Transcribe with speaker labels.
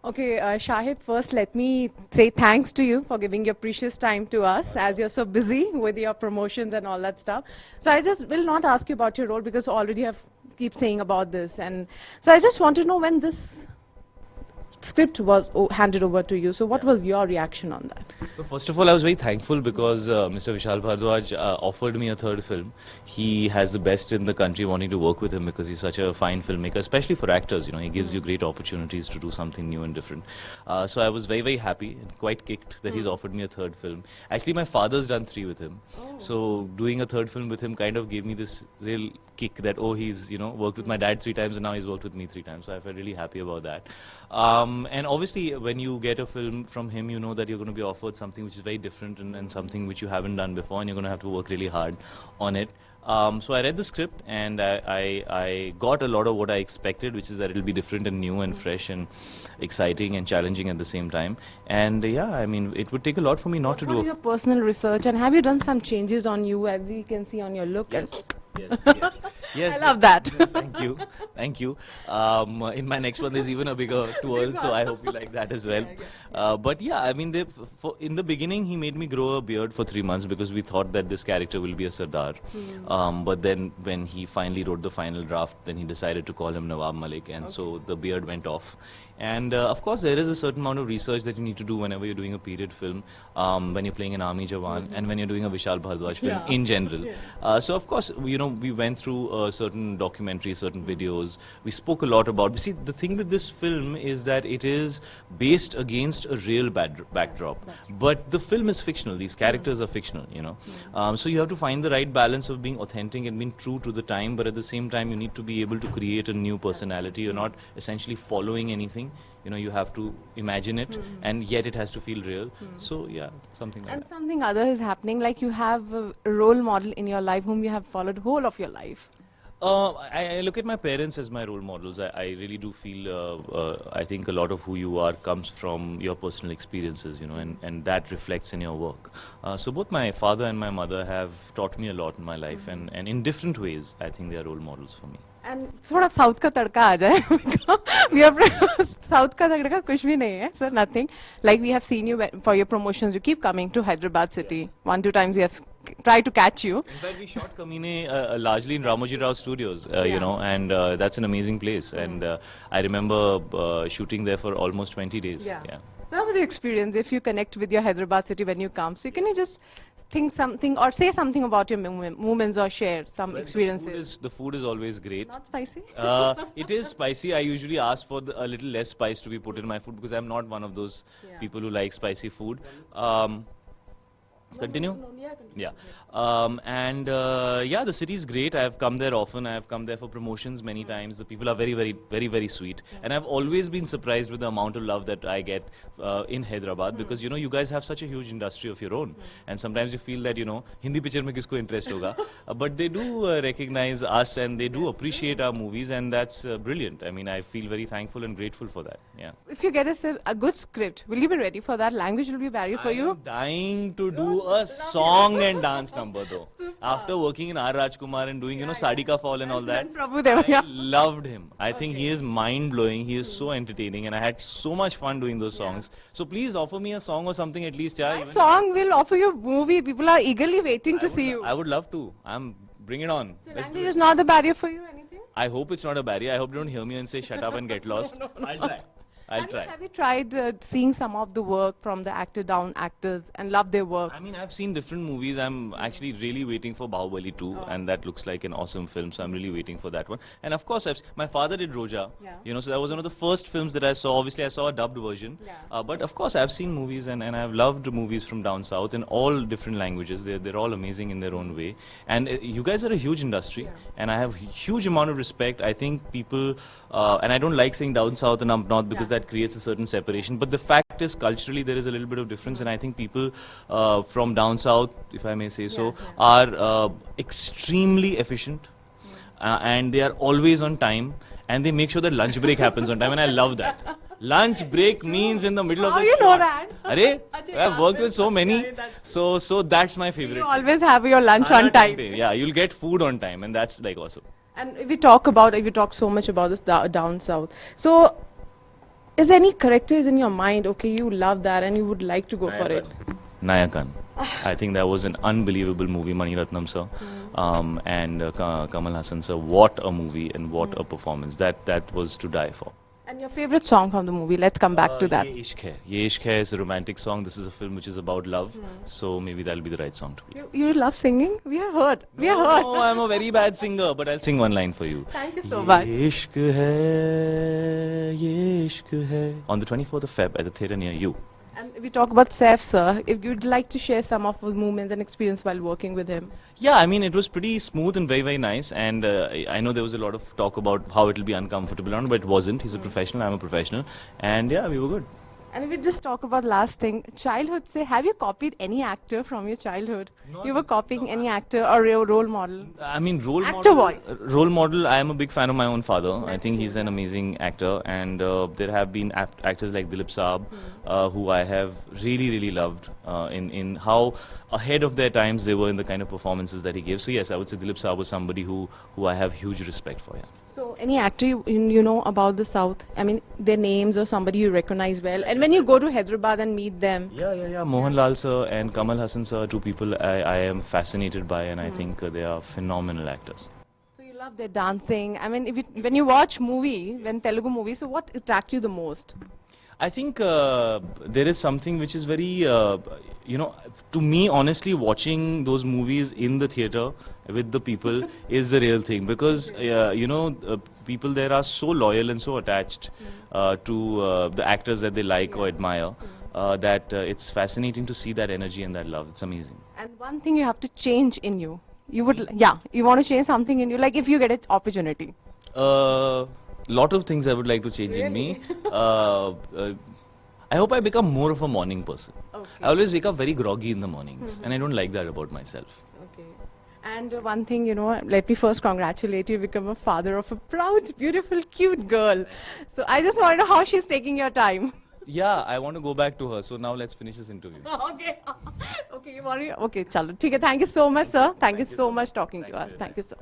Speaker 1: Okay, Shahid, first let me say thanks to you for giving your precious time to us as you're so busy with your promotions and all that stuff. So I just will not ask you about your role because already have keep saying about this. And so I just want to know when this script was handed over to you. So what was your reaction on that?
Speaker 2: So first of all, I was very thankful because Mr. Vishal Bhardwaj offered me a third film. He has the best in the country wanting to work with him because he's such a fine filmmaker, especially for actors. You know, he gives you great opportunities to do something new and different. So I was very, very happy and quite kicked that he's offered me a third film. Actually, my father's done 3 with him. So doing a third film with him kind of gave me this real kick that, oh, he's, you know, worked with my dad 3 times and now he's worked with me 3 times. So I felt really happy about that. And obviously, when you get a film from him, you know that you're going to be offered something which is very different and something which you haven't done before, and you're going to have to work really hard on it. So I read the script and I got a lot of what I expected, which is that it'll be different and new and fresh and exciting and challenging at the same time. And yeah, I mean, it would take a lot for me not to do.
Speaker 1: Your personal research, and have you done some changes on you, as we can see on your look?
Speaker 2: Yes. Yes,
Speaker 1: I love that.
Speaker 2: Thank you. In my next one, there's even a bigger twirl, so I hope you like that as well. But yeah, I mean, in the beginning, he made me grow a beard for 3 months because we thought that this character will be a Sardar. But then when he finally wrote the final draft, then he decided to call him Nawab Malik, and so the beard went off. And of course, there is a certain amount of research that you need to do whenever you're doing a period film, when you're playing an army Jawan, and when you're doing a Vishal Bhardwaj film in general. So of course, you know, we went through certain documentaries, certain videos. We spoke a lot about. See, the thing with this film is that it is based against a real backdrop, but the film is fictional. These characters are fictional, you know. So you have to find the right balance of being authentic and being true to the time, but at the same time, you need to be able to create a new personality. You're not essentially following anything. You know, you have to imagine it, and yet it has to feel real. So yeah, something like that.
Speaker 1: And something other is happening, like you have a role model in your life whom you have followed whole of your life.
Speaker 2: I look at my parents as my role models. I really do feel, I think a lot of who you are comes from your personal experiences, you know, and that reflects in your work. So both my father and my mother have taught me a lot in my life, and in different ways, I think they are role models for me.
Speaker 1: And थोड़ा south का तड़का आ जाए. We have south का तड़का कुछ भी नहीं है, sir, nothing. Like we have seen you for your promotions, you keep coming to Hyderabad city. 1-2 times we have tried to catch you.
Speaker 2: In fact, we shot Kamine largely in Ramoji Rao Studios, you know, and that's an amazing place. And I remember shooting there for almost 20 days.
Speaker 1: So how was your experience if you connect with your Hyderabad city when you come? So can you just think something or say something about your moments or share some experiences?
Speaker 2: The food is always great.
Speaker 1: Not spicy?
Speaker 2: It is spicy. I usually ask for a little less spice to be put in my food because I'm not one of those people who like spicy food. Continue? Yeah. Yeah, the city is great. I have come there often. I have come there for promotions many times. The people are very, very, very, very sweet. And I've always been surprised with the amount of love that I get in Hyderabad because, you know, you guys have such a huge industry of your own. And sometimes you feel that, you know, Hindi picture mein kisko interest hoga. But they do recognize us and they do appreciate our movies, and that's brilliant. I mean, I feel very thankful and grateful for that. Yeah.
Speaker 1: If you get a good script, will you be ready for that? Language will be barrier for you?
Speaker 2: I'm dying to do a song and dance number though. After working in R. Rajkumar and doing, you know, Sadi Ka Fall and all that, I loved him. I think he is mind-blowing. He is so entertaining and I had so much fun doing those songs. So please offer me a song or something at least. Yeah,
Speaker 1: a song will offer you a movie. People are eagerly waiting to see you.
Speaker 2: I would love to. Bring it on.
Speaker 1: So language is not the barrier for you, anything?
Speaker 2: I hope it's not a barrier. I hope you don't hear me and say shut up and get lost. I'll try. I'll try.
Speaker 1: Have you tried seeing some of the work from the down actors and love their work?
Speaker 2: I mean, I've seen different movies. I'm actually really waiting for Bahubali 2, and that looks like an awesome film, so I'm really waiting for that one. And of course, my father did Roja, you know, so that was one of the first films that I saw. Obviously, I saw a dubbed version, but of course, I've seen movies, and I've loved movies from down south in all different languages. They're all amazing in their own way. And you guys are a huge industry, and I have huge amount of respect. I think people, and I don't like saying down south and up north because that creates a certain separation, but the fact is culturally there is a little bit of difference, and I think people from down south, if I may say so, are extremely efficient and they are always on time, and they make sure that lunch break happens on time, and I love that. Lunch break means in the middle of the
Speaker 1: you know that?
Speaker 2: I've worked with so many, so that's my favorite.
Speaker 1: You always have your lunch on time.
Speaker 2: Yeah, you'll get food on time, and that's like awesome.
Speaker 1: And if we talk so much about this down south, so is any characters in your mind, okay, you love that and you would like to go for it?
Speaker 2: Nayakan. I think that was an unbelievable movie, Mani Ratnam sir, and Kamal Hassan sir. What a movie and what a performance! That was to die for.
Speaker 1: And your favorite song from the movie? Let's come back to that.
Speaker 2: Ye Ishq Hai. Ye Ishq Hai is a romantic song. This is a film which is about love, so maybe that'll be the right song to be.
Speaker 1: You love singing? We have heard. We have
Speaker 2: No,
Speaker 1: heard.
Speaker 2: I'm a very bad singer, but I'll sing one line for you.
Speaker 1: Thank you so much.
Speaker 2: Ye ishq hai, ye ishq hai. On the 24th of Feb at the theatre near you.
Speaker 1: And we talk about Saif sir. If you'd like to share some of those moments and experience while working with him.
Speaker 2: Yeah, I mean, it was pretty smooth and very, very nice. And I know there was a lot of talk about how it'll be uncomfortable, but it wasn't. He's a professional, I'm a professional. And yeah, we were good.
Speaker 1: And if we just talk about last thing, childhood, say, have you copied any actor from your childhood? You were copying any actor or role model?
Speaker 2: I mean, role
Speaker 1: Actor
Speaker 2: model.
Speaker 1: voice.
Speaker 2: Role model. I am a big fan of my own father. I think he's an amazing actor, and there have been actors like Dilip Saab, who I have really, really loved in how ahead of their times they were in the kind of performances that he gave. So yes, I would say Dilip Saab was somebody who I have huge respect for. Yeah.
Speaker 1: So, any actor you know about the South? I mean, their names or somebody you recognize well. And when you go to Hyderabad and meet them.
Speaker 2: Yeah. Mohanlal sir and Kamal Hassan sir, two people I am fascinated by, and I think they are phenomenal actors.
Speaker 1: So, you love their dancing. I mean, when you watch when Telugu movies, so what attracts you the most?
Speaker 2: I think there is something which is very, to me, honestly, watching those movies in the theatre with the people is the real thing, because, people there are so loyal and so attached to the actors that they like or admire, that it's fascinating to see that energy and that love. It's amazing.
Speaker 1: And one thing you have to change in you. You want to change something in you, like if you get an opportunity.
Speaker 2: Lot of things I would like to change in me. I hope I become more of a morning person.
Speaker 1: Okay.
Speaker 2: I always wake up very groggy in the mornings, and I don't like that about myself.
Speaker 1: Okay. And one thing, let me first congratulate you, become a father of a proud, beautiful, cute girl. So I just want to know how she's taking your time.
Speaker 2: Yeah, I want to go back to her. So now let's finish this interview.
Speaker 1: Okay. Okay, you want to? Okay, chalo. Thank you so much, sir. Thank you so much talking to us. Thank you, sir.